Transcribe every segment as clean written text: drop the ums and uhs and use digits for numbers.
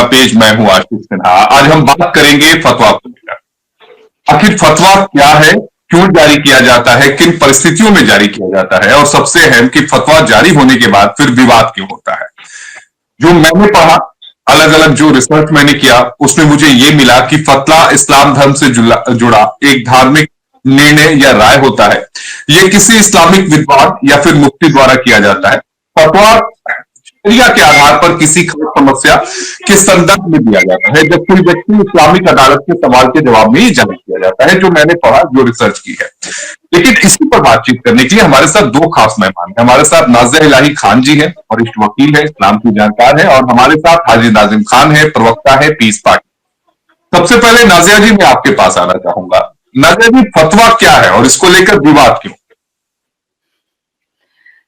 Page. मैं हूं आशीष सिन्हा। आज हम बात करेंगे फतवा को लेकर। आखिर फतवा क्या है, क्यों जारी किया जाता है, किन परिस्थितियों में जारी किया जाता है, और सबसे अहम कि फतवा जारी होने के बाद फिर विवाद क्यों होता है। जो मैंने पढ़ा, अलग अलग जो रिसर्च मैंने किया, उसमें मुझे ये मिला कि फतवा इस्लाम धर्म से जुड़ा एक धार्मिक निर्णय या राय होता है। यह किसी इस्लामिक विद्वान या फिर मुफ्ती द्वारा किया जाता है। फतवा शरिया के आधार पर किसी खास समस्या के संदर्भ में दिया जाता है, जब कोई व्यक्ति इस्लामिक अदालत के सवाल के जवाब में ही जारी किया जाता है। जो मैंने पढ़ा, जो रिसर्च की है। लेकिन इसी पर बातचीत करने के लिए हमारे साथ दो खास मेहमान हैं। हमारे साथ नाज़िया इलाही खान जी हैं, वरिष्ठ वकील है, इस्लाम की जानकार है, और हमारे साथ हाजी नाजिम खान है, प्रवक्ता है पीस पार्टी। सबसे पहले नाज़िया जी, मैं आपके पास आना चाहूंगा। नाज़िया जी, फतवा क्या है और इसको लेकर विवाद क्यों?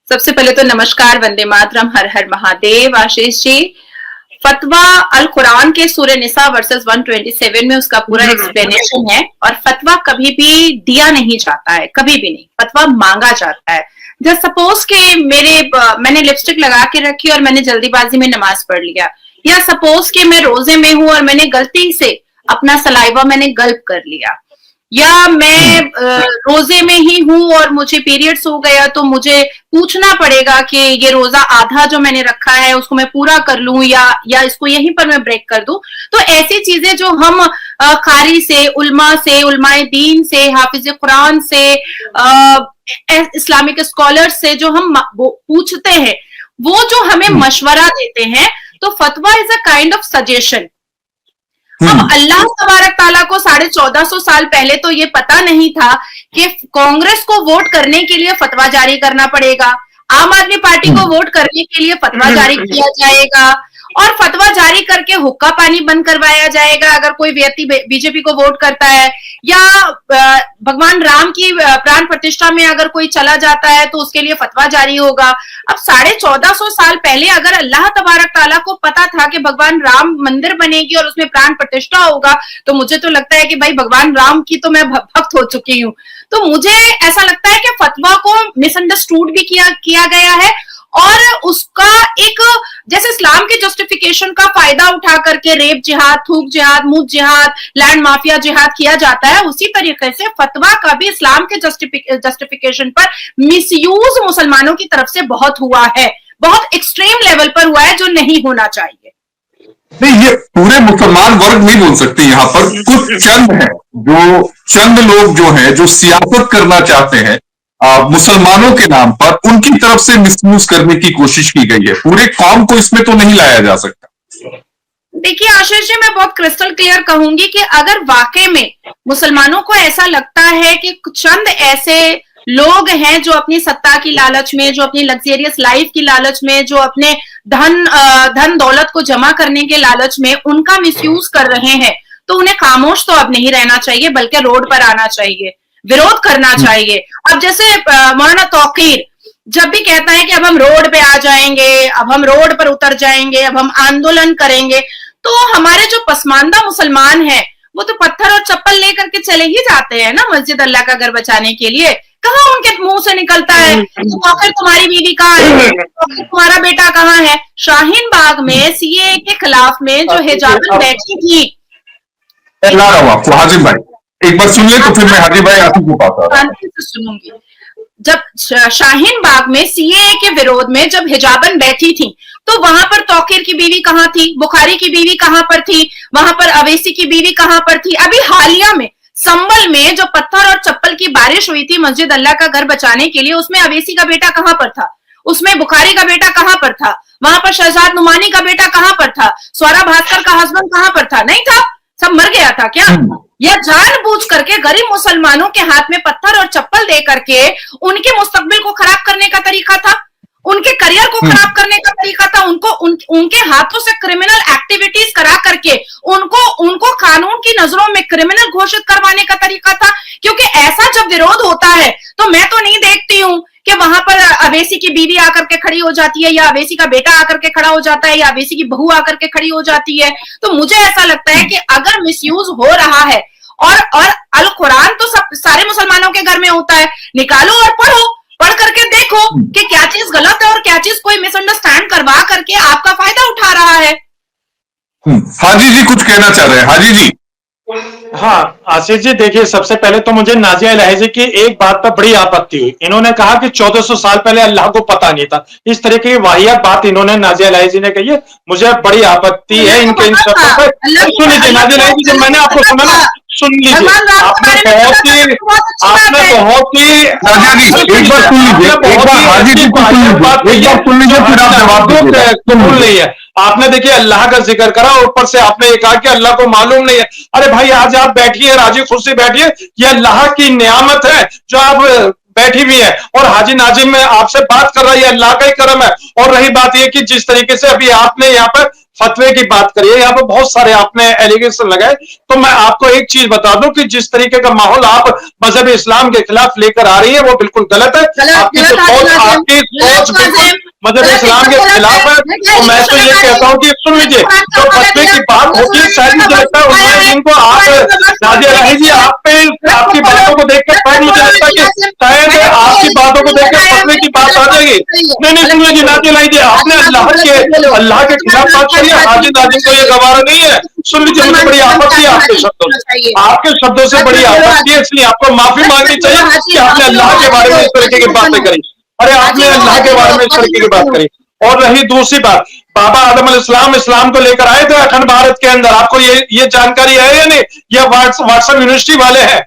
सबसे पहले तो नमस्कार, वंदे मातरम, हर हर महादेव। आशीष जी, फतवा अल कुरान के सूरह निसा वर्सेस 127 में उसका पूरा एक्सप्लेनेशन है। और फतवा कभी भी दिया नहीं जाता है, कभी भी नहीं। फतवा मांगा जाता है। जब सपोज के मैंने लिपस्टिक लगा के रखी और मैंने जल्दीबाजी में नमाज पढ़ लिया, या सपोज के मैं रोजे में हूं और मैंने गलती से अपना सलाइवा मैंने गल्प कर लिया, या मैं रोजे में ही हूं और मुझे पीरियड्स हो गया, तो मुझे पूछना पड़ेगा कि ये रोजा आधा जो मैंने रखा है उसको मैं पूरा कर लूं या इसको यहीं पर मैं ब्रेक कर दूं। तो ऐसी चीजें जो हम कारी से, उलमाए दीन से, हाफिज कुरान से, इस्लामिक स्कॉलर से जो हम पूछते हैं, वो जो हमें मशवरा देते हैं, तो फतवा is a kind of suggestion. अब अल्लाह तबारक ताला को 1450 साल पहले तो ये पता नहीं था कि कांग्रेस को वोट करने के लिए फतवा जारी करना पड़ेगा, आम आदमी पार्टी को वोट करने के लिए फतवा जारी किया जाएगा, और फतवा जारी करके हुक्का पानी बंद करवाया जाएगा अगर कोई व्यक्ति बीजेपी को वोट करता है, या भगवान राम की प्राण प्रतिष्ठा में अगर कोई चला जाता है तो उसके लिए फतवा जारी होगा। अब 1450 साल पहले अगर अल्लाह तबारक ताला को पता था कि भगवान राम मंदिर बनेगी और उसमें प्राण प्रतिष्ठा होगा, तो मुझे तो लगता है कि भाई भगवान राम की तो मैं भक्त हो चुकी हूँ। तो मुझे ऐसा लगता है कि फतवा को मिसअंडरस्टूड भी किया गया है, और उसका एक, जैसे इस्लाम के जस्टिफिकेशन का फायदा उठा करके रेप जिहाद, थूक जिहाद, मुफ्त जिहाद, लैंड माफिया जिहाद किया जाता है, उसी तरीके से फतवा का भी इस्लाम के जस्टिफिकेशन पर मिसयूज मुसलमानों की तरफ से बहुत हुआ है, बहुत एक्सट्रीम लेवल पर हुआ है, जो नहीं होना चाहिए। नहीं, ये पूरे मुसलमान वर्ग नहीं बोल सकते। यहाँ पर कुछ चंद हैं, जो चंद लोग जो हैं, जो सियासत करना चाहते हैं मुसलमानों के नाम पर, उनकी तरफ से मिसयूज करने की कोशिश की गई है। पूरे कौम को इसमें तो नहीं लाया जा सकता। देखिए आशीष जी, मैं बहुत क्रिस्टल क्लियर कहूंगी कि अगर वाकई में मुसलमानों को ऐसा लगता है कि चंद ऐसे लोग हैं जो अपनी सत्ता की लालच में, जो अपनी लग्जरियस लाइफ की लालच में, जो अपने धन दौलत को जमा करने के लालच में उनका मिसयूज कर रहे हैं, तो उन्हें खामोश तो अब नहीं रहना चाहिए, बल्कि रोड पर आना चाहिए, विरोध करना चाहिए। अब जैसे मौलाना तौकीर जब भी कहता है कि अब हम रोड पे आ जाएंगे, अब हम रोड पर उतर जाएंगे, अब हम आंदोलन करेंगे, तो हमारे जो पसमानदा मुसलमान हैं वो तो पत्थर और चप्पल लेकर के चले ही जाते हैं ना मस्जिद अल्लाह का घर बचाने के लिए। कहाँ उनके मुंह से निकलता है तौकीर तुम्हारी बीवी कहाँ है, तुम्हारा बेटा कहाँ है। शाहीन बाग में सीए के खिलाफ में जो हिजाबन बैठी थी, आपको हाजिर भाई एक बार सुनिए, तो फिर मैं हाजी भाई आपको बताता हूं। सुनूंगी। जब शाहीन बाग में सीएए के विरोध में जब हिजाबन बैठी थी, तो वहां पर तौकीर की बीवी कहां थी, बुखारी की बीवी कहां पर थी, वहां पर अवैसी की बीवी कहां पर थी। अभी हालिया में संबल में जो पत्थर और चप्पल की बारिश हुई थी मस्जिद अल्लाह का घर बचाने के लिए, उसमें अवैसी का बेटा कहां पर था, उसमें बुखारी का बेटा कहां पर था, वहां पर शहजाद नुमानी का बेटा कहां पर था, स्वरा भास्कर का हस्बैंड कहां पर था? नहीं था, सब मर गया था क्या? या जानबूझ करके गरीब मुसलमानों के हाथ में पत्थर और चप्पल दे करके उनके मुस्तकबिल को खराब करने का तरीका था, उनके करियर को खराब करने का तरीका था, उनके हाथों से क्रिमिनल एक्टिविटीज करा करके उनको कानून की नजरों में क्रिमिनल घोषित करवाने का तरीका था। क्योंकि ऐसा जब विरोध होता है तो मैं तो नहीं देखती हूं कि वहां पर अवैसी की बीवी आकर के खड़ी हो जाती है, या अवैसी का बेटा आकर के खड़ा हो जाता है, या अवैसी की बहू आकर के खड़ी हो जाती है। तो मुझे ऐसा लगता है कि अगर मिसयूज हो रहा है, और अल कुरान तो सब सारे मुसलमानों के घर में होता है, निकालो और पढ़ करके देखो कि क्या चीज गलत है और क्या चीज कोई मिसअंडरस्टैंड करवा करके आपका फायदा उठा रहा है। हाजी जी कुछ कहना चाह रहे हैं, हाजी जी। हाँ आशीष जी, देखिए सबसे पहले तो मुझे नाजिया इलाही जी की एक बात पर बड़ी आपत्ति हुई। इन्होंने कहा कि 1400 साल पहले अल्लाह को पता नहीं था। इस तरह की वाहियात बात इन्होंने नाजिया इलाही जी ने कही है। मुझे बड़ी आपत्ति है इनके इन शब्दों पर। सुन लीजिए नाजिया इलाही जी, जब मैंने आपको सुना ना, सुन लीजिए, आपने बहुत ही नाजिया जी एक बार सुन लीजिए, एक बार हाजी जी को सुन लीजिए, एक बार सुन लीजिए फिर आप जवाब दीजिएगा। कबूल नहीं है। आपने देखिए अल्लाह का जिक्र करा, ऊपर से आपने ये कहा कि अल्लाह को मालूम नहीं है। अरे भाई आज आप बैठिए, राजी खुशी बैठिए, ये अल्लाह की नियामत है जो आप बैठी हुई है, और हाजी नाजिम में आपसे बात कर रहा है, ये अल्लाह का ही करम है। और रही बात ये कि जिस तरीके से अभी आपने यहाँ पर फतवे की बात करी है, यहाँ पर बहुत सारे आपने एलिगेशन लगाए, तो मैं आपको एक चीज बता दूं कि जिस तरीके का माहौल आप मजहब इस्लाम के खिलाफ लेकर आ रही है वो बिल्कुल गलत है। आपकी जो सोच बिल्कुल मजहब इस्लाम के खिलाफ है। तो मैं तो ये कहता हूँ कि सुन लीजिए, जो फतवे की बात होती है शायद मुझे लगता है उन्होंने जिनको आप नाजिया इलाही जी, आप पे आपकी बातों को देखकर शायद मुझे लगता है कि शायद आपकी बातों को देखकर फतवे की बात आ जाएगी। नहीं सुन लीजिए नाजिया इलाही जी, आपने अल्लाह के खिलाफ बात करी है। हाजी नाजिम को ये गवारा नहीं है। सुन लीजिए, मुझे बड़ी आपत्ति है आपके शब्दों से, आपके शब्दों से बड़ी आपत्ति है, इसलिए आपको माफी मांगनी चाहिए कि आपने अल्लाह के बारे में इस तरीके की बातें करी। अरे आपने अल्लाह के बारे में इस तरीके की बात करी। और रही दूसरी बात, बाबा आदम अलैहिस्सलाम इस्लाम को लेकर आए थे अखंड भारत के अंदर, आपको ये जानकारी है या नहीं? ये व्हाट्सएप यूनिवर्सिटी वाले हैं,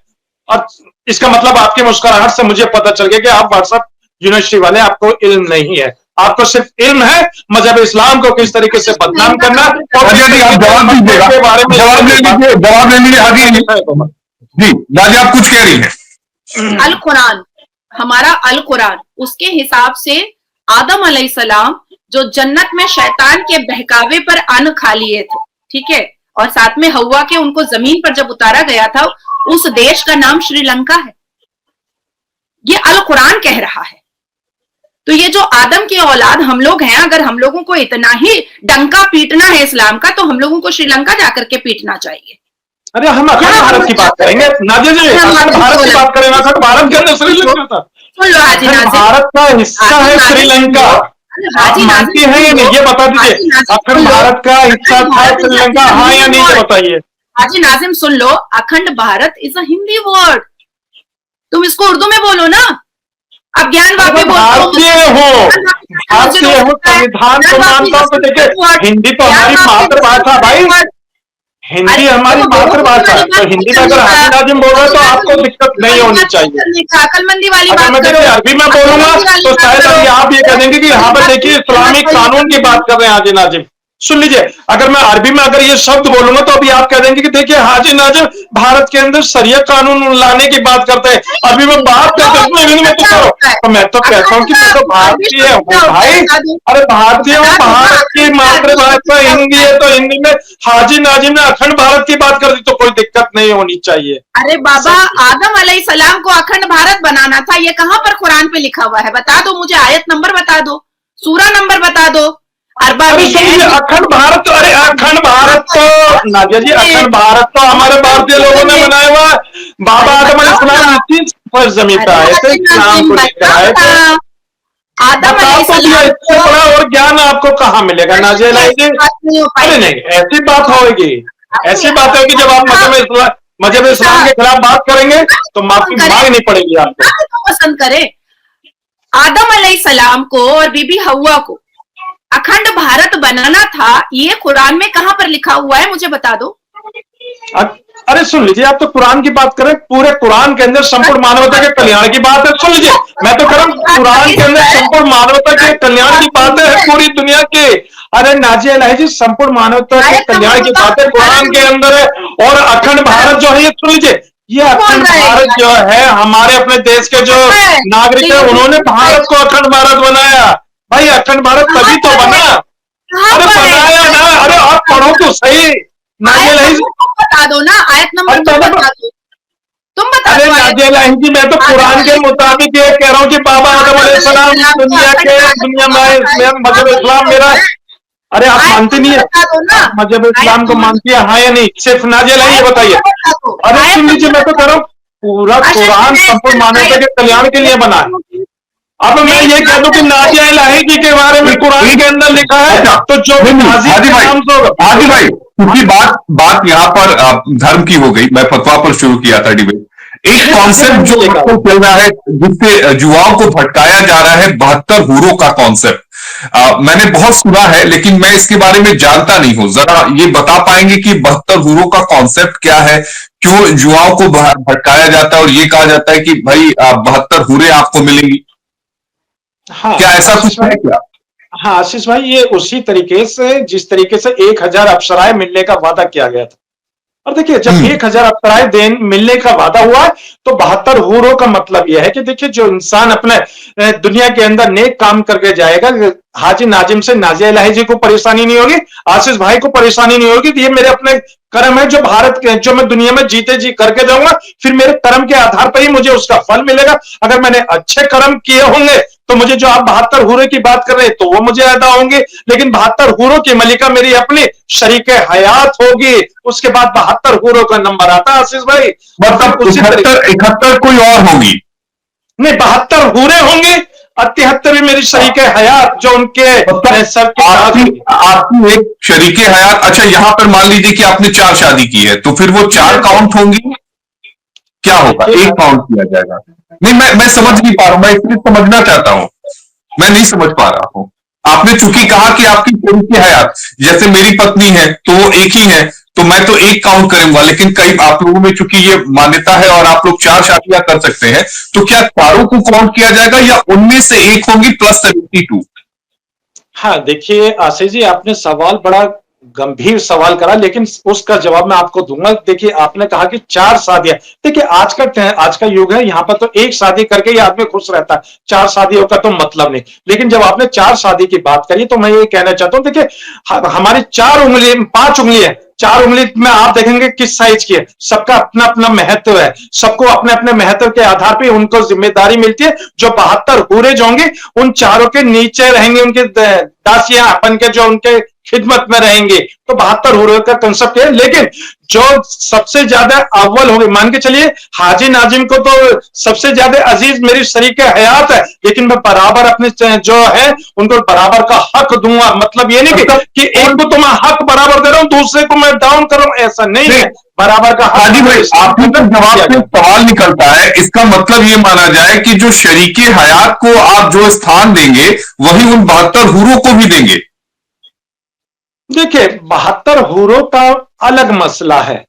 और इसका मतलब आपकी मुस्कुराहट से मुझे पता चल गया कि आप व्हाट्सएप यूनिवर्सिटी वाले, आपको इल्म नहीं है। आपको सिर्फ इल्म है मजहब इस्लाम को किस तरीके से बदनाम करना। और आप जवाब दीजिएगा, जवाब ले लीजिए हाजी जी। नाजिया आप कुछ कह रही हैं। अल कुरान, हमारा अल कुरान, उसके हिसाब से आदम अलैहिस्सलाम जो जन्नत में शैतान के बहकावे पर अन्न खा लिए थे, ठीक है, और साथ में हवा के उनको जमीन पर जब उतारा गया था, उस देश का नाम श्रीलंका है। ये अल कुरान कह रहा है। तो ये जो आदम की औलाद हम लोग हैं, अगर हम लोगों को इतना ही डंका पीटना है इस्लाम का, तो हम लोगों को श्रीलंका जाकर के पीटना चाहिए। अरे हम अखंड भारत की बात करेंगे नाजिया जी, अखंड भारत की बात करेंगे। अखंड भारत के अंदर श्रीलंका था, भारत का हिस्सा है श्रीलंका। आप मानती हैं या नहीं ये बता दीजिए? अखंड भारत का हिस्सा था श्रीलंका, हाँ या नहीं ये बताइए? हाजी नाजिम सुन लो, अखंड Bharat is a Hindi word, तुम इसको उर्दू में बोलो ना। अब ज्ञान वापी भारतीय हो, संविधान को मानता हूं। तो देखिए हिंदी तो हमारी मातृभाषा भाई, हिंदी हमारी मातृभाषा है। तो हिंदी में अगर हाजी नाजिम बोल रहे तो आपको दिक्कत नहीं होनी चाहिए। अकलमंदी वाली अगर मैं देखिए अरबी में बोलूंगा तो शायद अभी आप ये कह देंगे कि यहाँ पर देखिए इस्लामिक कानून की बात कर रहे हैं हाजी नाजिम। सुन लीजिए, अगर मैं अरबी में अगर ये शब्द बोलूंगा तो अभी आप कह देंगे कि देखिए हाजी नाजिम भारत के अंदर शरियत कानून लाने की बात करते हैं। अरबी में बात करते हैं तो मैं तो कहता हूँ कि मैं तो भारतीय हूँ भाई। अरे भारतीय हूँ, भारत की मातृभाषा हिंदी है, तो हिंदी में हाजी नाजिम ने अखंड भारत की बात कर दी तो कोई दिक्कत नहीं होनी चाहिए। अरे बाबा, आदम अलैहिस्सलाम को अखंड भारत बनाना था, ये कहाँ पर कुरान पे लिखा हुआ है? बता दो मुझे, आयत नंबर बता दो, सूरा नंबर बता दो। अखंड भारत तो, अरे अखंड भारत तो नाजिया जी, अखंड भारत तो हमारे भारतीय लोगों ने बनाया हुआ। बाबा आदम अलैहिस्सलाम पर जमीन पे आए थे, इस्लाम को लेकर आए थे। आदम अलैहिस्सलाम इससे बड़ा और ज्ञान आपको कहाँ मिलेगा नाजिया इलाही जी? अरे नहीं, ऐसी बात होगी, ऐसी बात होगी जब आप मजहब इस्लाम के खिलाफ बात करेंगे तो माफी मांगनी पड़ेगी आपको। पसंद करे आदम अलैहिस्सलाम को और बीबी हव्वा को अखंड भारत बनाना था, ये कुरान में कहां पर लिखा हुआ है मुझे बता दो। अरे सुन लीजिए, आप तो कुरान की बात करें, पूरे कुरान के अंदर संपूर्ण मानवता के कल्याण की बात है। सुन लीजिए, मैं तो कह रहा हूं कुरान के अंदर संपूर्ण मानवता के कल्याण की बात है पूरी दुनिया के। अरे नाजिया इलाही जी, संपूर्ण मानवता के कल्याण की बात है कुरान के अंदर है। और अखंड भारत जो है, ये सुन लीजिए, ये अखंड भारत जो है हमारे अपने देश के जो नागरिक है उन्होंने भारत को अखंड भारत बनाया। भाई अखंड भारत तभी तो बना, अरे बनाया ना। अरे आप पढ़ो तो सही नाजिया इलाही जी, बता दो ना आयत नंबर, तुम बता दो, तुम बता दो। अरे नाजिया इलाही जी, मैं तो कुरान के मुताबिक ये कह रहा हूँ कि बाबा आदम अलैहिस्सलाम दुनिया में मजहब इस्लाम मेरा। अरे आप मानती नहीं है मजहब इस्लाम को? मानती है हाँ या नहीं? सिर्फ नाजिया इलाही ये बताइए। अरे सुन लीजिए, मैं तो कह रहा हूँ पूरा कुरान संपूर्ण मानवता के कल्याण के लिए बना है। अब मैं ये कह दूं कि नाजिया इलाही के बारे में कुरान के अंदर लिखा है, अच्छा, तो जो भी नाजी हाजी के भाई, नाम से होगा। हाजी भाई, क्योंकि बात बात यहाँ पर धर्म की हो गई, मैं फतवा पर शुरू किया था डिबेट। एक कॉन्सेप्ट जो आजकल चल रहा है, जिससे युवाओं को भटकाया जा रहा है, 72 हूरों का कॉन्सेप्ट। मैंने बहुत सुना है, लेकिन मैं इसके बारे में जानता नहीं हूं। जरा ये बता पाएंगे कि 72 हूरों का कॉन्सेप्ट क्या है, क्यों युवाओं को भटकाया जाता है और ये कहा जाता है कि भाई 72 हूरें आपको मिलेंगी? हाँ क्या ऐसा आशीष कुछ है भाई, क्या? हाँ आशीष भाई, ये उसी तरीके से जिस तरीके से 1000 अप्सराएं मिलने का वादा किया गया था। और देखिए, जब 1000 अप्सराएं मिलने का वादा हुआ है, तो 72 हूरों का मतलब यह है कि देखिए, जो इंसान अपने दुनिया के अंदर नेक काम करके जाएगा, हाजी नाजिम से नाजिया इलाही जी को परेशानी नहीं होगी, आशीष भाई को परेशानी नहीं होगी। तो ये मेरे अपने कर्म है, जो भारत के, जो मैं दुनिया में जीते जी करके जाऊंगा, फिर मेरे कर्म के आधार पर ही मुझे उसका फल मिलेगा। अगर मैंने अच्छे कर्म किए होंगे, तो मुझे, जो आप 72 हूरों की बात कर रहे हैं, तो वो मुझे अदा होंगे। लेकिन 72 हूरों की मलिका मेरी अपनी शरीके हयात होगी, उसके बाद 72 हूरों का नंबर आता है आशीष भाई। मतलब 71 कोई और होगी? नहीं, 72 हूरे होंगे और 73 मेरी शरीके हयात, जो उनके सर के आपकी एक शरीके हयात। अच्छा, यहां पर मान लीजिए कि आपने 4 शादी की है, तो फिर वो 4 काउंट होंगी? क्या होगा? एक काउंट किया जाएगा? नहीं, मैं समझ नहीं पा रहा हूं, मैं इसलिए समझना चाहता हूं, मैं नहीं समझ पा रहा हूं। आपने चूंकि कहा कि आपकी शरीके हयात, जैसे मेरी पत्नी है तो वो एक ही है, तो मैं तो एक काउंट करूंगा। लेकिन कई आप लोगों में चूंकि ये मान्यता है और आप लोग 4 शादियां कर सकते हैं, तो क्या चारों को काउंट किया जाएगा या उनमें से एक होंगी प्लस 72? हाँ देखिए आशीष जी, आपने सवाल बड़ा गंभीर सवाल करा, लेकिन उसका जवाब मैं आपको दूंगा। देखिए, आपने कहा कि 4 शादियां। देखिए, आज का युग है, यहाँ पर तो एक शादी करके ही आदमी खुश रहता है, 4 शादियों का तो मतलब नहीं। लेकिन जब आपने 4 शादी की बात करी, तो मैं ये कहना चाहता हूं, देखिए, हमारी 4 उंगली, 5 उंगली है, 4 उंगली में आप देखेंगे किस साइज की है, सबका अपना अपना महत्व है, सबको अपने अपने महत्व के आधार पर उनको जिम्मेदारी मिलती है। जो 72 हूरे जो होंगे, उन चारों के नीचे रहेंगे उनके दासियां अपन के, जो उनके खिदमत में रहेंगे। तो 72 हूरों का कंसेप्ट है। लेकिन जो सबसे ज्यादा अव्वल होंगे, मान के चलिए हाजी नाजिम को तो सबसे ज्यादा अजीज मेरी शरीके हयात है, लेकिन मैं बराबर अपने जो है उनको बराबर का हक दूंगा। मतलब ये नहीं कि एक को तो मैं हक बराबर दे रहा हूं, दूसरे को मैं डाउन कर रहा हूं, ऐसा नहीं है। बराबर का हक। हाजी भाई, आपके जवाब से सवाल निकलता है, इसका मतलब ये माना जाए कि जो शरीके हयात को आप जो स्थान देंगे, वही उन 72 हूरों को भी देंगे? देखिए, 72 हूरों का अलग मसला है,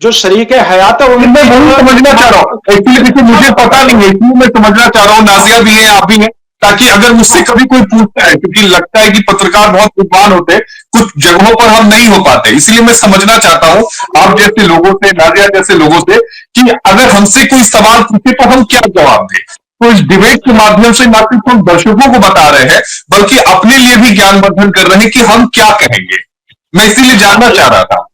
जो शरीक हयात है मैं वही समझना चाह रहा हूँ। एक्चुअली देखिए, मुझे पता नहीं है, इसलिए मैं समझना चाह रहा हूँ। नाजिया भी है, आप भी हैं, ताकि अगर मुझसे कभी कोई पूछता है, क्योंकि लगता है कि पत्रकार बहुत विद्वान होते हैं, कुछ जगहों पर हम नहीं हो पाते, इसलिए मैं समझना चाहता हूँ आप जैसे लोगों से, नाजिया जैसे लोगों से, कि अगर हमसे कोई सवाल पूछे तो हम क्या जवाब दें। तो इस डिबेट के माध्यम से न सिर्फ हम दर्शकों को बता रहे हैं, बल्कि अपने लिए भी ज्ञानवर्धन कर रहे हैं कि हम क्या कहेंगे। मैं इसीलिए जानना चाह रहा था।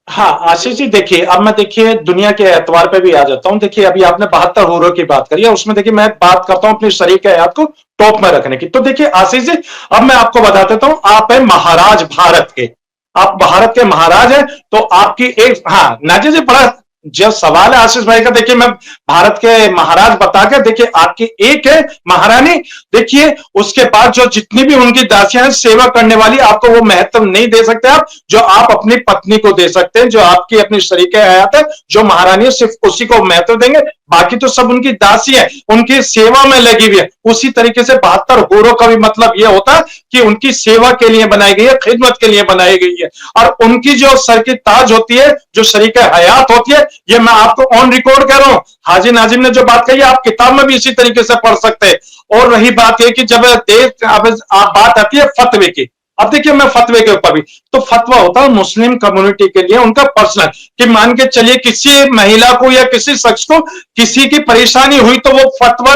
हाँ आशीष जी, देखिए, अब मैं देखिए दुनिया के एतवार पे भी आ जाता हूं। देखिए, अभी आपने 72 हूरों की बात करी है, उसमें देखिए मैं बात करता हूं अपनी शरीक हयात को टॉप में रखने की। तो देखिए आशीष जी, अब मैं आपको बता देता हूं, आप है महाराज भारत के, आप भारत के महाराज हैं, तो आपकी एक, हाँ नाजिया जी, बड़ा जो सवाल है आशीष भाई का, देखिए मैं भारत के महाराज बता के, देखिए आपकी एक है महारानी, देखिए उसके बाद जो जितनी भी उनकी दासियां हैं सेवा करने वाली, आपको वो महत्व नहीं दे सकते आप, जो आप अपनी पत्नी को दे सकते हैं, जो आपकी अपनी शरीके हयात है, जो महारानी है, सिर्फ उसी को महत्व देंगे। बाकी तो सब उनकी दासी है, उनकी सेवा में लगी हुई है। उसी तरीके से 72 हूरों का भी मतलब यह होता है कि उनकी सेवा के लिए बनाई गई है, खिदमत के लिए बनाई गई है। और उनकी जो सर की ताज होती है, जो शरीके हयात होती है, ये मैं आपको ऑन रिकॉर्ड कह रहा हूं। हाजी नाजिम ने जो बात कही, आप किताब में भी इसी तरीके से पढ़ सकते हैं। और रही बात यह कि जब बात आती है फतवे की, अब देखिए मैं फतवे के ऊपर भी, तो फतवा होता है मुस्लिम कम्युनिटी के लिए उनका पर्सनल, कि मान के चलिए किसी महिला को या किसी शख्स को किसी की परेशानी हुई, तो वो फतवा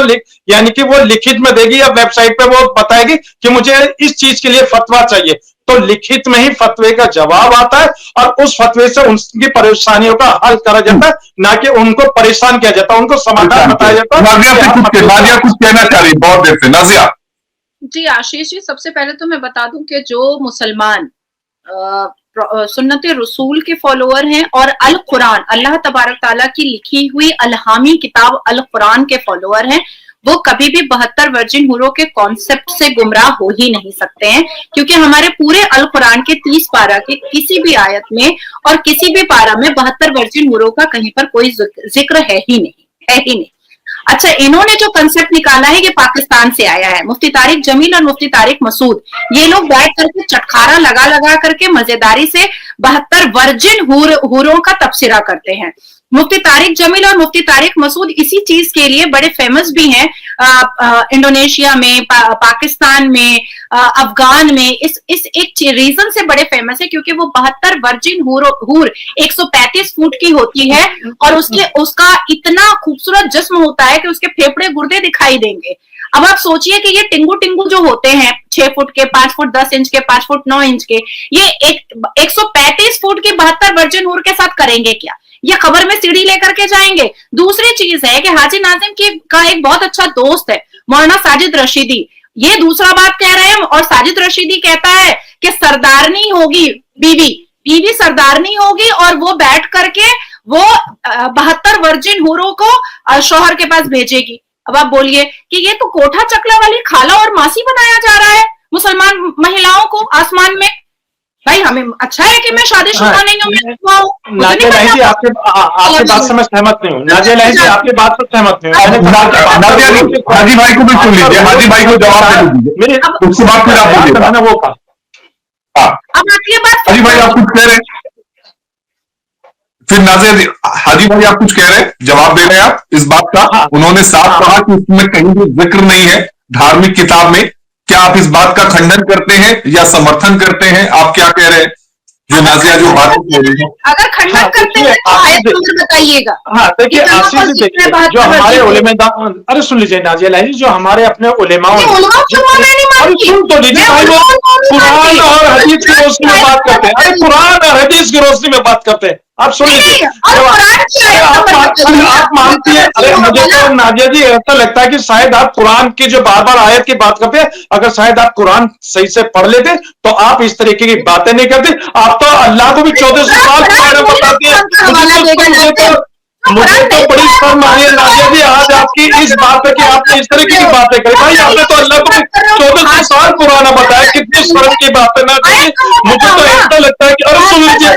यानी कि वो लिखित में देगी, या वेबसाइट पे वो बताएगी कि मुझे इस चीज के लिए फतवा चाहिए, तो लिखित में ही फतवे का जवाब आता है, और उस फतवे से उनकी परेशानियों का हल करा जाता है, ना कि उनको परेशान किया जाता है, उनको समाधान बताया जाता है। नाजिया कुछ कहना चाह रही बहुत देर से। नाजिया जी आशीष जी, सबसे पहले तो मैं बता दूं कि जो मुसलमान सुन्नत रसूल के फॉलोअर हैं और अल कुरान, अल्लाह तबारक ताला की लिखी हुई अलहामी किताब अल कुरान के फॉलोअर हैं, वो कभी भी 72 वर्जिन हुरों के कॉन्सेप्ट से गुमराह हो ही नहीं सकते हैं, क्योंकि हमारे पूरे अल कुरान के 30 पारा के किसी भी आयत में और किसी भी पारा में 72 वर्जिन हुरों का कहीं पर कोई जिक्र है ही नहीं। अच्छा, इन्होंने जो कंसेप्ट निकाला है ये पाकिस्तान से आया है। मुफ्ती तारिक जमील और मुफ्ती तारिक मसूद, ये लोग बैठ करके चटखारा लगा लगा करके मजेदारी से 72 वर्जिन हूरों का तबसरा करते हैं। मुफ्ती तारिक जमील और मुफ्ती तारिक मसूद इसी चीज के लिए बड़े फेमस भी हैं, इंडोनेशिया में, पाकिस्तान में, अफगान में। इस एक रीजन से बड़े फेमस है क्योंकि वो 72 वर्जिन हूर 135 फुट की होती है और उसका इतना खूबसूरत जिस्म होता है कि उसके फेफड़े गुर्दे दिखाई देंगे। अब आप सोचिए कि ये टिंगू टिंगू जो होते हैं 6 फुट के, 5 फुट 10 इंच के, 5 फुट 9 इंच के, ये 135 फुट की 72 वर्जिन हूर के साथ करेंगे क्या? ये खबर में सीढ़ी लेकर के जाएंगे। दूसरी चीज है कि हाजी नाजिम का एक बहुत अच्छा दोस्त है मौलाना साजिद रशीदी, ये दूसरा बात कह रहे हैं और साजिद रशीदी कहता है कि सरदारनी होगी बीवी सरदारनी होगी और वो बैठ करके वो 72 वर्जिन हूरों को शौहर के पास भेजेगी। अब आप बोलिए कि ये तो कोठा चकला वाली खाला और मासी बनाया जा रहा है मुसलमान महिलाओं को आसमान में। भाई हमें अच्छा है कि मैं शादीशुदा नहीं हूँ। नाजिया लाही जी, आपके बात से मैं सहमत नहीं हूँ। नाजिया लाही जी, आपकी बात से सहमत नहीं हूँ। हाजी भाई को भी सुन लीजिए, हाजी भाई को जवाब दे दीजिए, उसके बाद फिर आप बोलिए। मैंने वो कहा। अब आप ये बात, हाजी भाई आप कुछ कह रहे हैं, फिर नाजिया हाजी भाई आप कुछ कह रहे हैं, जवाब दे रहे हैं आप इस बात का। उन्होंने साफ कहा कि इसमें कहीं भी जिक्र नहीं है धार्मिक किताब में। क्या आप इस बात का खंडन करते हैं या समर्थन करते हैं? आप क्या कह रहे हैं जो नाजिया जो बात कह रही है? अगर खंडन करते हैं तो आयत नंबर बताइएगा। हाँ देखिए, आशीष जी देखिए, जो हमारे उलेमा, अरे सुन लीजिए नाजिया लाही जी, जो हमारे अपने उलेमाओं, सुन तो लीजिए भाई, वो कुरान और हदीस की रोशनी में बात करते हैं। अरे कुरान और हदीस की रोशनी में बात करते हैं, आप सुन लीजिए। आप मानती है? अरे मुझे तो नाजिया जी ऐसा लगता है कि शायद आप कुरान की जो बार बार आयत की बात करते हैं, अगर शायद आप कुरान सही से पढ़ लेते तो आप इस तरीके की बातें नहीं करते। आप तो अल्लाह को भी 1400 साल पुराना बताती है। मुझे तो बड़ी शर्म आ रही है नाजिया जी आज आपकी इस बात पे कि आपने इस तरीके की बातें करी। भाई आपने तो अल्लाह को 1400 साल पुराना बताया, कितनी शर्म की बात है नाजिया जी। मुझे तो ऐसा लगता है कि, अरे सुन लीजिए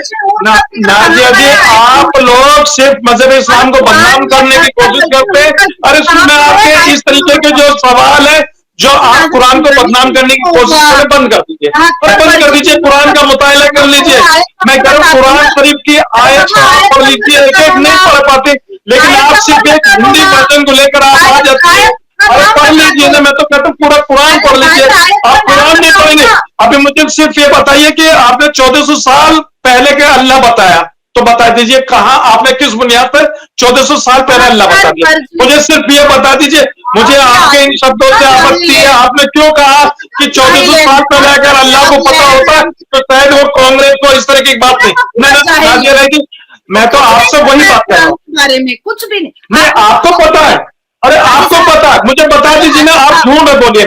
नाजिया जी, आप लोग सिर्फ मजहब इस्लाम को बदनाम करने की कोशिश करते हैं। अरे सुन, आपके इस तरीके के जो सवाल है, जो आप कुरान को बदनाम करने की कोशिश करें, बंद कर दीजिए, बंद कर दीजिए। कुरान का मुताला कर लीजिए। मैं कह रहा हूँ कुरान शरीफ की आयत पढ़ लीजिए, एक एक नहीं पढ़ पाते, लेकिन आप सिर्फ एक हिंदी वर्जन को लेकर आप आ जाते हैं। अरे पढ़ लीजिए ना, मैं तो कहता हूँ पूरा कुरान पढ़ लीजिए। आप कुरान नहीं पढ़ेंगे। अभी मुझे सिर्फ ये बताइए कि आपने 1400 साल पहले के अल्लाह बताया, तो बता दीजिए कहाँ आपने किस बुनियाद पर 1400 साल पहले अल्लाह बता दिया? मुझे सिर्फ ये बता दीजिए। मुझे आपके इन शब्दों से आपत्ति है। आपने क्यों कहा कि 1400 साल पहले अगर अल्लाह को पता होता तो शायद वो कांग्रेस को इस तरह की बात नहीं रहेगी। मैं तो आपसे वही बात कर रहा हूँ, बारे में कुछ भी नहीं आपको पता है। अरे आपको पता है, मुझे बता दीजिए ना। आप झूठ में बोलिए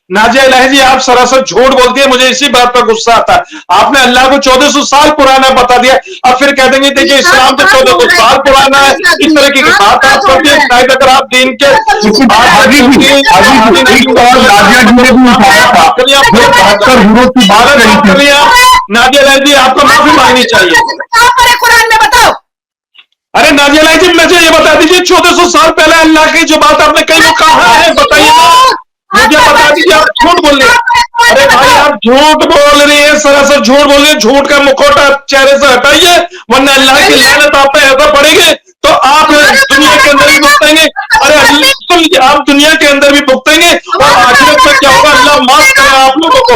नाजिया इलाही जी, आप सरासर झूठ बोलती है। मुझे इसी बात पर गुस्सा आता है। आपने अल्लाह को 1400 साल पुराना बता दिया, अब फिर कह देंगे देखिए इस्लाम तो 1400 साल पुराना है। इस तरह की बात आप करती है। शायद अगर आप दिन के नाजिया इलाही जी, आपको माफी मांगनी चाहिए। कुरान में बताओ। अरे नाजिया इलाही जी, मुझे ये बता दीजिए 1400 साल पहले अल्लाह की जो बात आपने कही वो कहाँ है? बताइए ना, मुझे बता दीजिए। आप झूठ बोल रहे हैं। अरे भाई आप झूठ बोल रही है, सरासर झूठ बोल रही है। झूठ का मुखौटा चेहरे से हटाइए, वरना अल्लाह की लानत आप पे ऐसा पड़ेगी तो आप दुनिया के अंदर भी भुगतेंगे। अरे सुन लीजिए, आप दुनिया के अंदर भी भुगतेंगे और आखिरत में क्या होगा? अल्लाह माफ करे आप लोगों को।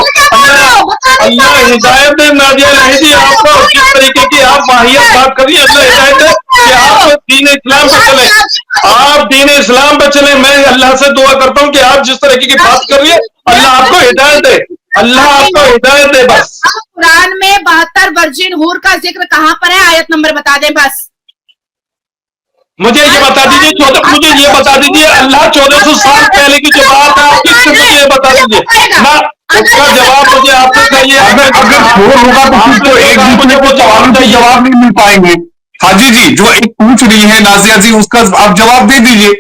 अल्लाह हिदायत दे नाजिया इलाही जी आपको। जिस तरीके की आप वाहियत बात कर रही है, अल्लाह हिदायत दे कि आप दीन इस्लाम पे चले, आप दीन इस्लाम पे चले। मैं अल्लाह से दुआ करता हूँ कि आप जिस तरीके की बात कर रही है, अल्लाह आपको हिदायत दे, अल्लाह आपको हिदायत दे। बस कुरान में 72 वर्जिन हूर का जिक्र कहाँ पर है? आयत नंबर बता दें बस। मुझे ये बता दीजिए, मुझे ये बता दीजिए अल्लाह 1400 साल पहले की जो बात है आपकी, मुझे ये बता दीजिए ना। उसका जवाब मुझे आपसे चाहिए। अगर शोर होगा तो फिर तो एक दूसरे को सवालों के जवाब नहीं मिल पाएंगे। हाजी जी जो एक पूछ रही है नाजिया जी, उसका आप जवाब दे दीजिए।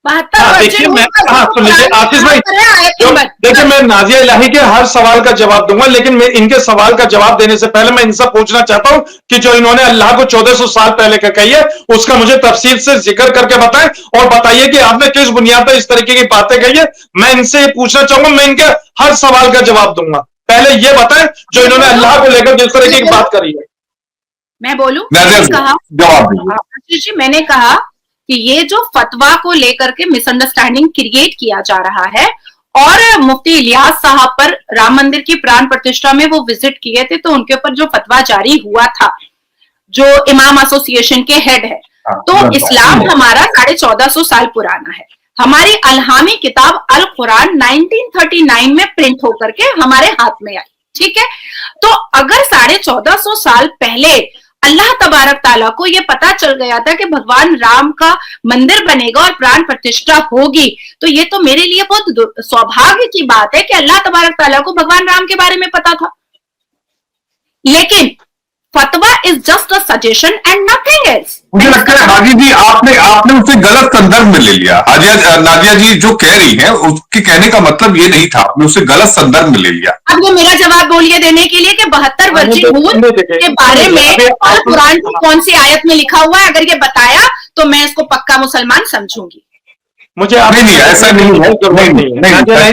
72 हाँ वर्षे देखिए मैं, ऊपर हाँ सुन लीजिए आशीष भाई, आयत जो नंबर। देखिए मैं नाजिया इलाही के हर सवाल का जवाब दूंगा, लेकिन मैं इनके सवाल का जवाब देने से पहले मैं इनसे पूछना चाहता हूं कि जो इन्होंने अल्लाह को 1400 साल पहले का कही है उसका मुझे तफसील से जिक्र करके बताएं, और बताइए कि आपने किस बुनियाद पर इस तरीके की बातें कही है। मैं इनसे ये पूछना चाहूंगा, मैं इनके हर सवाल का जवाब दूंगा, पहले ये बताएं जो इन्होंने अल्लाह को लेकर जिस तरीके की बात करी है। मैं बोलूं, नाजिया मैंने जी, कहा, जवाब दीजिए। आशीष जी, मैंने कहा कि ये जो फतवा को लेकर के मिसअंडरस्टैंडिंग क्रिएट किया जा रहा है, और मुफ्ती इलियास साहब पर राम मंदिर की प्राण प्रतिष्ठा में वो विजिट किए थे, तो उनके ऊपर जो फतवा जारी हुआ था, जो इमाम एसोसिएशन के हेड है, तो इस्लाम हमारा 1450 साल पुराना है। हमारी अलहामी किताब अल कुरान 1939 में प्रिंट होकर के हमारे हाथ में आई, ठीक है। तो अगर 1450 साल पहले अल्लाह तबारक ताला को ये पता चल गया था कि भगवान राम का मंदिर बनेगा और प्राण प्रतिष्ठा होगी, तो ये तो मेरे लिए बहुत सौभाग्य की बात है कि अल्लाह तबारक ताला को भगवान राम के बारे में पता था। लेकिन फतवा is just a suggestion and nothing else. मुझे लगता है हाजी जी आपने उसे गलत संदर्भ में ले लिया। नाजिया जी जो कह रही हैं उसके कहने का मतलब ये नहीं था, आपने उसे गलत संदर्भ में ले लिया। अब ये मेरा जवाब बोलिए देने के लिए कि 72 वर्षीय हूद के बारे में अल कुरान की कौन सी आयत में लिखा हुआ है, अगर ये बताया तो मैं इसको पक्का मुसलमान समझूंगी। मुझे नहीं ऐसा नहीं है,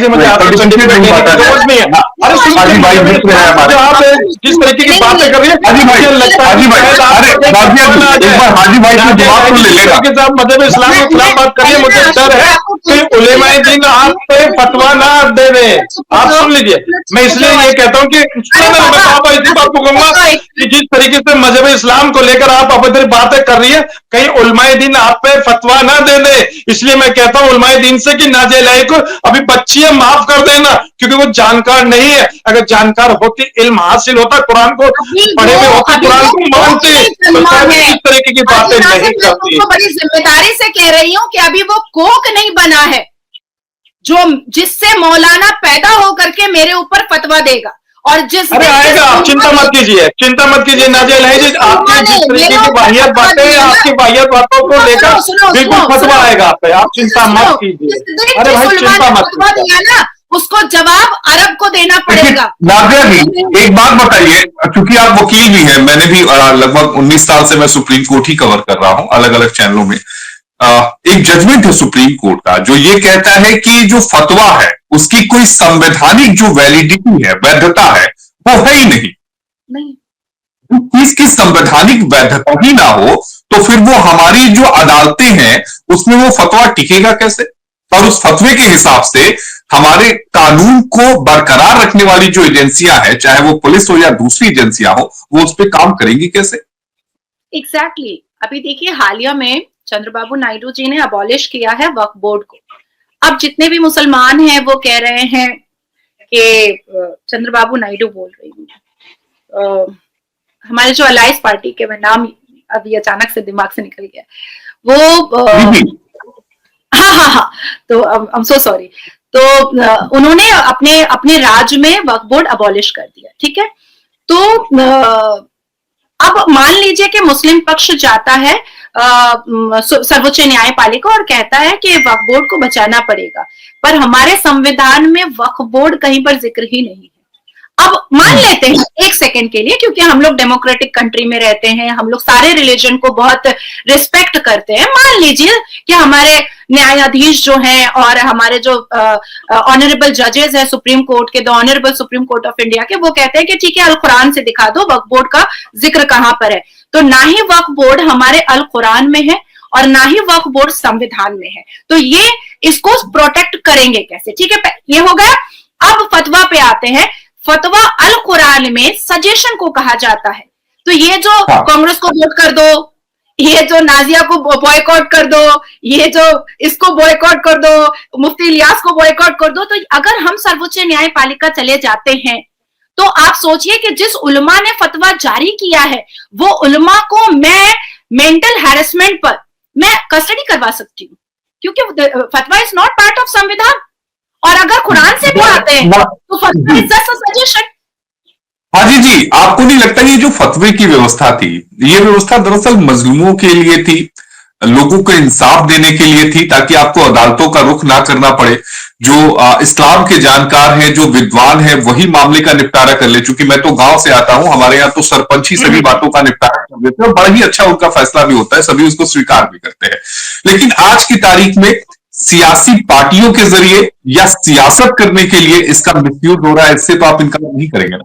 मुझे आपको सर्टिफिकेट देने की जरूरत नहीं है। अरे हाजी भाई मित्र है हमारे, आप जिस तरीके की बातें कर रही है, हाजी भाई, हाजी भाई, अरे नाजिया जी एक बार हाजी भाई से जवाब तो ले लेगा। आप मजहब इस्लाम के खिलाफ बात करिए, मुझे डर है कि उलेमाए दीन आप पे फतवा ना दे दें। आप सुन लीजिए, मैं इसलिए ये कहता हूँ कि मैं इसी बात को कहूंगा कि जिस तरीके से मजहब इस्लाम को लेकर आप अभद्र बातें कर रही है, कहीं उलमाए दीन आप पे फतवा ना दे दे। इसलिए मैं कहता हूं उलमाए दीन से कि नाजिया इलाही को अभी बच्ची है, माफ कर देना, क्योंकि वो जानकार नहीं है। अगर जानकार होती, इल्म हासिल होता, कुरान को पढ़े हुए होते, कुरान को मानते, तो इस तरीके की बातें नहीं करती। बड़ी जिम्मेदारी से कह रही हूँ कि अभी वो कोक नहीं बना है जो जिससे मौलाना पैदा होकर के मेरे ऊपर फतवा देगा। और जिस अरे आएगा, आप चिंता मत कीजिए, चिंता मत कीजिए नाजिया इलाही जी, आपकी जिस तरीके की वाहियात बातें हैं, आपकी वाहियात बातों को लेकर बिल्कुल फतवा आएगा आप पे, आप चिंता मत कीजिए। अरे भाई चिंता मत कीजिए, उसको जवाब अरब को देना पड़ेगा। नाजिया जी एक बात बताइए, क्योंकि आप वकील भी हैं, मैंने भी लगभग 19 साल से मैं सुप्रीम कोर्ट ही कवर कर रहा हूं अलग अलग चैनलों में। एक जजमेंट है सुप्रीम कोर्ट का जो ये कहता है कि जो फतवा है उसकी कोई संवैधानिक जो वैलिडिटी है, वैधता है, वो है ही नहीं। इसकी संवैधानिक वैधता ही ना हो तो फिर वो हमारी जो अदालतें हैं उसमें वो फतवा टिकेगा कैसे? और उस फतवे के हिसाब से हमारे कानून को बरकरार रखने वाली जो एजेंसियां हैं, चाहे वो पुलिस हो या दूसरी एजेंसियां हो, वो उस पर काम करेंगी कैसे? एग्जैक्टली। अभी देखिए हालिया में चंद्रबाबू नायडू जी ने अबॉलिश किया है वक्फ बोर्ड को। अब जितने भी मुसलमान हैं वो कह रहे हैं कि चंद्रबाबू नायडू बोल रही हूँ, हमारे जो अलायंस पार्टी के, मैं नाम अभी अचानक से दिमाग से निकल गया, वो हाँ, तो आई एम सो सॉरी। तो उन्होंने अपने राज्य में वक्फ बोर्ड अबॉलिश कर दिया, ठीक है। तो अब मान लीजिए कि मुस्लिम पक्ष जाता है सर्वोच्च न्यायपालिका और कहता है कि वक्फ बोर्ड को बचाना पड़ेगा, पर हमारे संविधान में वक्फ बोर्ड कहीं पर जिक्र ही नहीं है। अब मान लेते हैं एक सेकंड के लिए, क्योंकि हम लोग डेमोक्रेटिक कंट्री में रहते हैं, हम लोग सारे रिलीजन को बहुत रिस्पेक्ट करते हैं। मान लीजिए कि हमारे न्यायाधीश जो हैं और हमारे जो ऑनरेबल जजेस हैं सुप्रीम कोर्ट के, the honourable supreme court of India के, वो कहते हैं कि ठीक है अल कुरान से दिखा दो वक्फ बोर्ड का जिक्र कहां पर है। तो ना ही वक्फ बोर्ड हमारे अल कुरान में है और ना ही वक्फ बोर्ड संविधान में है, तो ये इसको प्रोटेक्ट करेंगे कैसे? ठीक है, ये हो गया। अब फतवा पे आते हैं। फतवा अल कुरान में सजेशन को कहा जाता है। तो ये जो कांग्रेस को वोट कर दो, ये जो नाजिया को बॉयकॉट कर दो, ये जो इसको बॉयकॉट कर दो, मुफ्ती इलियास को बॉयकॉट कर दो, तो अगर हम सर्वोच्च न्यायपालिका चले जाते हैं तो आप सोचिए कि जिस उलमा ने फतवा जारी किया है वो उलमा को मैं मेंटल हैरेसमेंट पर मैं कस्टडी करवा सकती हूँ, क्योंकि फतवा इज नॉट पार्ट ऑफ संविधान। और अगर कुरान से भी आते हैं तो फतवा इज जस्ट अ सजेशन। हाजी जी आपको नहीं लगता ये जो फतवे की व्यवस्था थी, ये व्यवस्था दरअसल मजलूमों के लिए थी, लोगों को इंसाफ देने के लिए थी, ताकि आपको अदालतों का रुख ना करना पड़े। जो इस्लाम के जानकार हैं, जो विद्वान हैं, वही मामले का निपटारा कर ले। चूंकि मैं तो गांव से आता हूं, हमारे यहाँ तो सरपंच ही सभी बातों का निपटारा कर देते हैं, बड़ा ही अच्छा उनका फैसला भी होता है, सभी उसको स्वीकार भी करते हैं। लेकिन आज की तारीख में सियासी पार्टियों के जरिए या सियासत करने के लिए इसका मिसयूज हो रहा है, इससे तो आप इनकार नहीं करेंगे ना?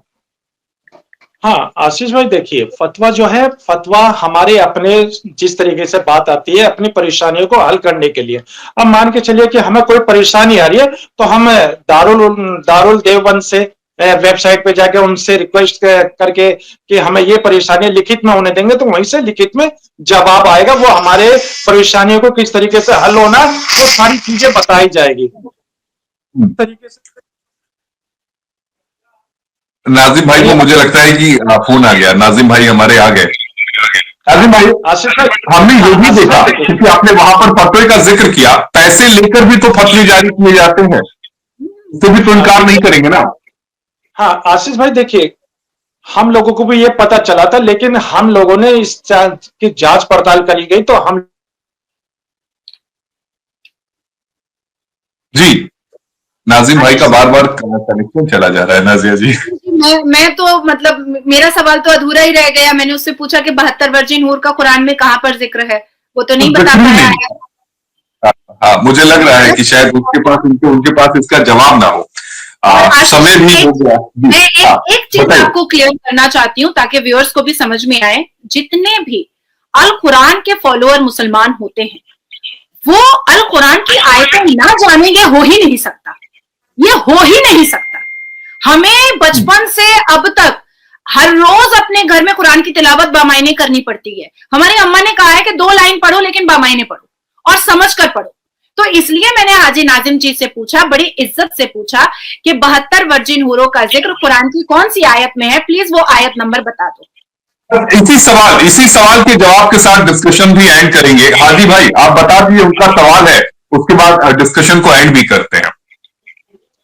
हाँ आशीष भाई, देखिए फतवा जो है, फतवा हमारे अपने जिस तरीके से बात आती है अपनी परेशानियों को हल करने के लिए। अब मान के चलिए कि हमें कोई परेशानी आ रही है, तो हम दारुल देवबंद से वेबसाइट पे जाके उनसे रिक्वेस्ट करके कि हमें ये परेशानी लिखित में होने देंगे, तो वहीं से लिखित में जवाब आएगा। वो हमारे परेशानियों को किस तरीके से हल होना, वो सारी चीजें बताई जाएगी तरीके से। नाजिम भाई को मुझे लगता है कि फोन आ गया। नाजिम भाई हमारे आ गए। नाजिम भाई, आशीष भाई, हमने ये भी देखा, क्योंकि आपने वहां पर फतवे का जिक्र किया, पैसे लेकर भी तो फतवे जारी किए जाते हैं, तो भी तो इनकार नहीं करेंगे ना? हाँ आशीष भाई, देखिए हम लोगों को भी ये पता चला था, लेकिन हम लोगों ने इस की जांच पड़ताल करी गई, तो हम जी, नाजिम भाई का बार बार कनेक्शन चला जा रहा है। नाजिया जी, मैं तो मतलब मेरा सवाल तो अधूरा ही रह गया। मैंने उससे पूछा कि 72 वर्जिन हूर का कुरान में कहां पर जिक्र है, वो तो नहीं बता पाया है। हाँ, मुझे लग रहा है कि शायद उनके पास इसका जवाब ना हो। समय भी हो गया। मैं एक चीज आपको क्लियर करना चाहती हूँ ताकि व्यूअर्स को भी समझ में आए। जितने भी अल कुरान के फॉलोअर मुसलमान होते हैं, वो अल कुरान की आयतें ना जानेंगे हो ही नहीं सकता, ये हो ही नहीं सकता। हमें बचपन से अब तक हर रोज अपने घर में कुरान की तिलावत बामायने करनी पड़ती है। हमारी अम्मा ने कहा है कि 2 लाइन पढ़ो, लेकिन बामायने पढ़ो और समझ कर पढ़ो। तो इसलिए मैंने हाजी नाजिम जी से पूछा, बड़ी इज्जत से पूछा कि 72 वर्जिन हूरों का जिक्र कुरान की कौन सी आयत में है, प्लीज वो आयत नंबर बता दो। इसी सवाल के जवाब के साथ डिस्कशन भी एंड करेंगे। हाजी भाई, आप बता दीजिए, उनका सवाल है, उसके बाद डिस्कशन को एंड भी करते हैं।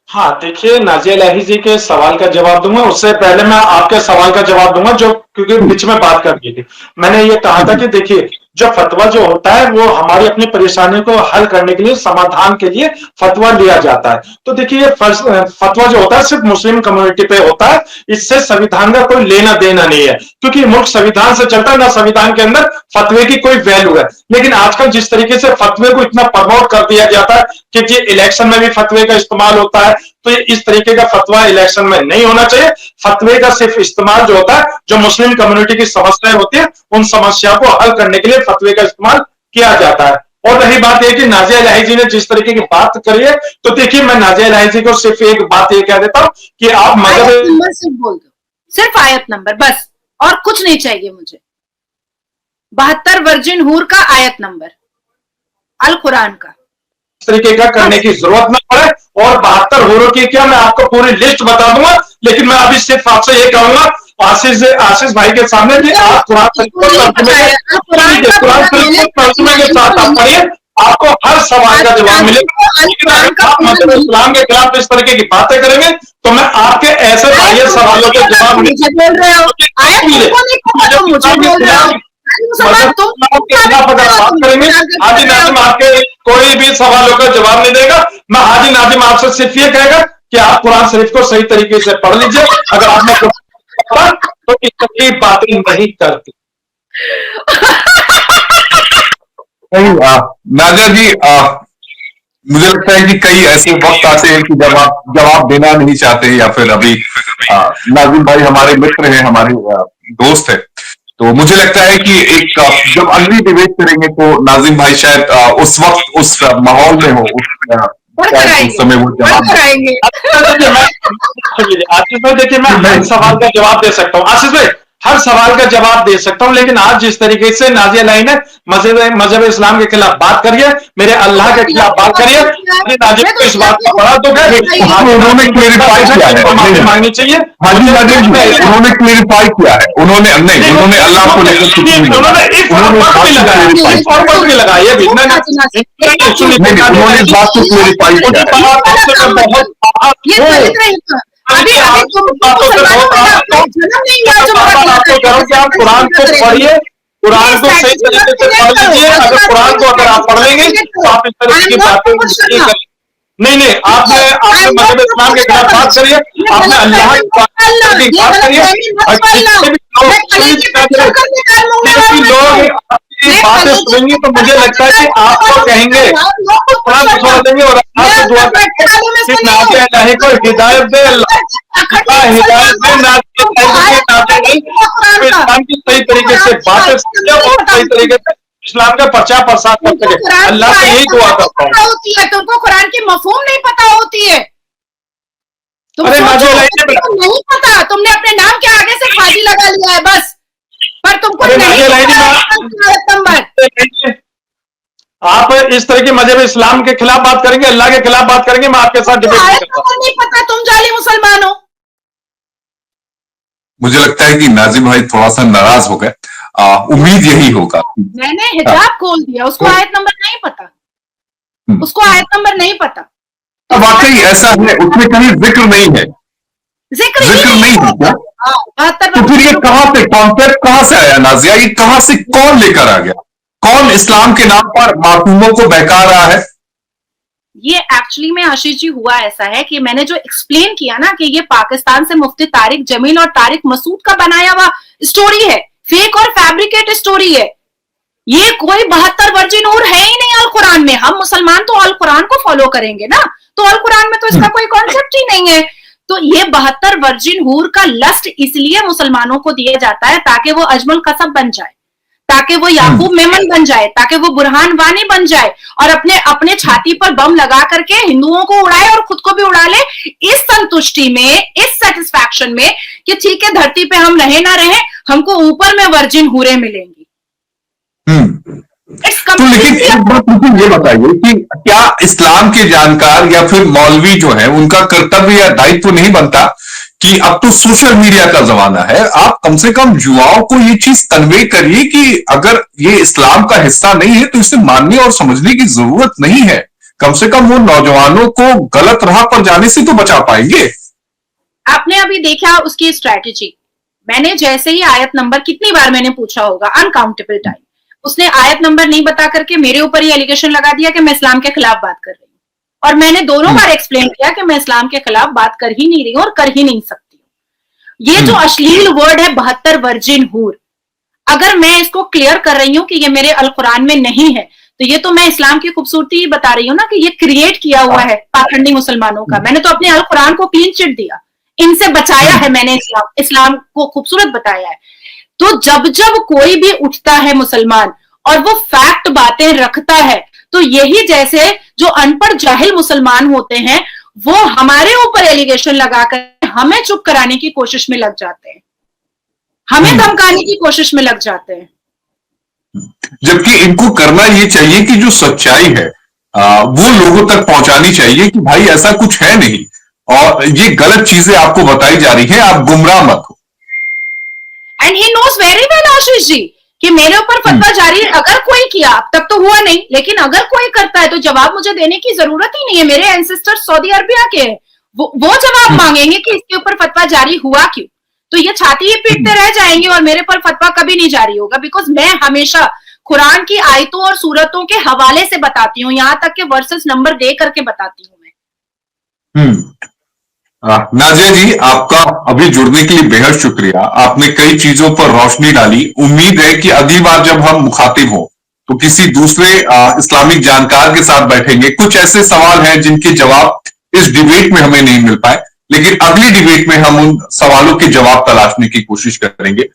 हाँ देखिए, नाजिया इलाही जी के सवाल का जवाब दूंगा, उससे पहले मैं आपके सवाल का जवाब दूंगा, जो क्योंकि बीच में बात कर दी थी। मैंने ये कहा था कि देखिए, जो फतवा जो होता है वो हमारी अपनी परेशानी को हल करने के लिए, समाधान के लिए फतवा लिया जाता है। तो देखिए, फतवा जो होता है सिर्फ मुस्लिम कम्युनिटी पे होता है, इससे संविधान का कोई लेना देना नहीं है, क्योंकि मुल्क संविधान से चलता है, ना संविधान के अंदर फतवे की कोई वैल्यू है। लेकिन आजकल जिस तरीके से फतवे को इतना प्रमोट कर दिया जाता है कि जी इलेक्शन में भी फतवे का इस्तेमाल होता है, तो इस तरीके का फतवा इलेक्शन में नहीं होना चाहिए। फतवे का सिर्फ इस्तेमाल जो होता है, जो मुस्लिम कम्युनिटी की समस्याएं होती है, उन समस्या को हल करने के लिए फतवे का इस्तेमाल किया जाता है। और रही बात यह कि नाजिया इलाही जी ने जिस तरीके की बात करी है, तो देखिए मैं नाजिया इलाही जी को सिर्फ एक बात ये कह देता हूं कि आप मजहब नंबर सिर्फ बोल दो, सिर्फ आयत नंबर बस, और कुछ नहीं चाहिए मुझे। 72 वर्जिन हूर का आयत नंबर अल कुरान का इस तरीके का करने की जरूरत ना पड़े। और 72 हूरों की क्या, मैं आपको पूरी लिस्ट बता दूंगा, लेकिन मैं अभी सिर्फ आपसे ये कहूंगा आशीष भाई के सामने कि आप कुरान तर्जुमे के साथ आप पढ़िए, आपको हर सवाल का जवाब मिलेगा। मतलब इस्लाम के खिलाफ इस तरीके की बातें करेंगे तो मैं आपके ऐसे बाह्य सवालों के जवाब बात करेंगे। हाजी नाजिम आपके कोई भी सवालों का जवाब नहीं देगा। मैं हाजी नाजिम आपसे सिर्फ ये कहेगा कि आप कुरान शरीफ को सही तरीके से पढ़ लीजिए। अगर आपने तो इस तरह की बातें नहीं करती। नहीं नाजिया जी, मुझे लगता है कि कई ऐसे वक्त आते हैं कि जब आप जवाब देना नहीं चाहते, या फिर अभी नाजिम भाई हमारे मित्र हैं, हमारे दोस्त हैं, तो मुझे लगता है कि एक जब अगली डिबेट करेंगे तो नाजिम भाई शायद उस वक्त उस माहौल में हो, उस समय वो जवाब कराएंगे। आशीष भाई देखिए, मैं हर सवाल का जवाब दे सकता हूँ। आशीष भाई हर सवाल का जवाब दे सकता हूं, लेकिन आज जिस तरीके से नाजिया इलाही ने मजहब इस्लाम के खिलाफ बात करिए, मेरे अल्लाह के खिलाफ बात करिए, नाजिया को इस बात का बड़ा दुख है। उन्होंने क्लेरिफाई किया है, माफी मांगनी चाहिए। हाजी नाजिम जी उन्होंने क्लेरिफाई किया है, उन्होंने नहीं, उन्होंने अल्लाह को लेकर उन्होंने इस बात भी लगाया भी, उन्होंने इस बात को क्लेरिफाई किया। अभी आपको करूं कि आप कुरान को पढ़िए, कुरान को सही तरीके से पढ़ लीजिए। अगर कुरान को अगर आप पढ़ लेंगे तो आप इस तरह की बातें नहीं करेंगे। नहीं, आपने मजहब इस्लाम के खिलाफ बात करिए, आपने अल्लाह की बात करिए। लोग आपकी बातें सुनेंगे तो मुझे लगता है कि आपको कहेंगे, कुरान को छोड़ देंगे और अल्लाह से दुआ करेंगे कि नाज़े इलाही को हिदायत दे, अल्लाह हिदायत दे, नाज़े इस्लाम की सही तरीके से बातें समझे और सही तरीके से इस्लाम का प्रचार प्रसार करते हैं। अल्लाह से यही दुआ करता हूँ। होती है तुमको कुरान की मफहूम नहीं पता होती है। अरे नहीं पता, तुमने अपने नाम के आगे से खाजी लगा लिया है बस, पर तुमको नहीं। आप इस तरह की मजहब इस्लाम के खिलाफ बात करेंगे, अल्लाह के खिलाफ बात करेंगे, मैं आपके साथ डिबेट नहीं पता, तुम जाली मुसलमान हो। मुझे लगता है कि नाजिम भाई थोड़ा सा नाराज हो गए। उम्मीद यही होगा। मैंने हिजाब खोल दिया, उसको आयत नंबर नहीं पता, उसको आयत नंबर नहीं पता। वाकई ऐसा है, उसमें कहीं जिक्र नहीं है, जिक्र नहीं है क्या? तो फिर ये कहां से कॉन्सेप्ट कहां से आया नाजिया? ये कहां से कौन लेकर आ गया? कौन इस्लाम के नाम पर मासूमों को बहका रहा है? ये एक्चुअली में आशीष जी हुआ ऐसा है कि मैंने जो एक्सप्लेन किया ना कि ये पाकिस्तान से मुफ्ती तारिक जमील और तारिक मसूद का बनाया हुआ स्टोरी है, फेक और फैब्रिकेट स्टोरी है। ये कोई 72 वर्जिन नूर है ही नहीं अल कुरान में। हम मुसलमान तो अल कुरान को फॉलो करेंगे ना, तो अल कुरान में तो इसका कोई कॉन्सेप्ट ही नहीं है। तो ये 72 वर्जिन हूर का लस्ट इसलिए मुसलमानों को दिया जाता है ताकि वो अजमल कसब बन जाए, ताकि वो याकूब मेमन बन जाए, ताकि वो बुरहान वानी बन जाए और अपने अपने छाती पर बम लगा करके हिंदुओं को उड़ाए और खुद को भी उड़ा ले, इस संतुष्टि में, इस सेटिस्फैक्शन में कि ठीक है धरती पे हम रहे ना रहे, हमको ऊपर में वर्जिन हूरें मिलेंगी। तो लेकिन एक बात मुझे ये बताइए कि क्या इस्लाम के जानकार या फिर मौलवी जो है उनका कर्तव्य या दायित्व नहीं बनता कि अब तो सोशल मीडिया का जमाना है, आप कम से कम युवाओं को ये चीज कन्वे करिए कि अगर ये इस्लाम का हिस्सा नहीं है तो इसे मानने और समझने की जरूरत नहीं है। कम से कम वो नौजवानों को गलत राह पर जाने से तो बचा पाएंगे। आपने अभी देखा उसकी स्ट्रैटेजी, मैंने जैसे ही आयत नंबर कितनी बार मैंने पूछा होगा, अनकाउंटेबल टाइम, उसने आयत नंबर नहीं बता करके मेरे ऊपर ही एलिगेशन लगा दिया कि मैं इस्लाम के खिलाफ बात कर रही हूँ। और मैंने दोनों बार एक्सप्लेन किया कि मैं इस्लाम के खिलाफ बात कर ही नहीं रही हूं और कर ही नहीं सकती हूँ। ये जो अश्लील वर्ड है 72 वर्जिन हूर, अगर मैं इसको क्लियर कर रही हूं कि ये मेरे अल कुरान में नहीं है, तो ये तो मैं इस्लाम की खूबसूरती ही बता रही हूँ ना कि ये क्रिएट किया हुआ है पाखंडी मुसलमानों का। मैंने तो अपने अल कुरान को क्लीन चिट दिया, इनसे बचाया है मैंने, इस्लाम को खूबसूरत बताया है। तो जब जब कोई भी उठता है मुसलमान और वो फैक्ट बातें रखता है, तो यही जैसे जो अनपढ़ जाहिल मुसलमान होते हैं वो हमारे ऊपर एलिगेशन लगाकर हमें चुप कराने की कोशिश में लग जाते हैं, हमें धमकाने की कोशिश में लग जाते हैं। जबकि इनको करना ये चाहिए कि जो सच्चाई है वो लोगों तक पहुंचानी चाहिए कि भाई ऐसा कुछ है नहीं और ये गलत चीजें आपको बताई जा रही है, आप गुमराह मत हो। And he knows very well Ashish ji कि मेरे ऊपर फतवा जारी अगर कोई किया, अब तक तो हुआ नहीं, लेकिन अगर कोई करता है तो जवाब मुझे देने की जरूरत ही नहीं है। मेरे एंसेस्टर सऊदी अरबिया के हैं, वो जवाब मांगेंगे कि इसके ऊपर फतवा जारी हुआ क्यों। तो ये छाती ही पीटते रह जाएंगे और मेरे पर फतवा कभी नहीं जारी होगा, बिकॉज मैं हमेशा कुरान की आयतों और सूरतों के हवाले से बताती हूँ, यहां तक के वर्सेस नंबर दे करके बताती हूँ मैं। नाजिया जी, आपका अभी जुड़ने के लिए बेहद शुक्रिया। आपने कई चीजों पर रोशनी डाली। उम्मीद है कि अगली बार जब हम मुखातिब हो तो किसी दूसरे इस्लामिक जानकार के साथ बैठेंगे। कुछ ऐसे सवाल हैं जिनके जवाब इस डिबेट में हमें नहीं मिल पाए, लेकिन अगली डिबेट में हम उन सवालों के जवाब तलाशने की कोशिश करेंगे।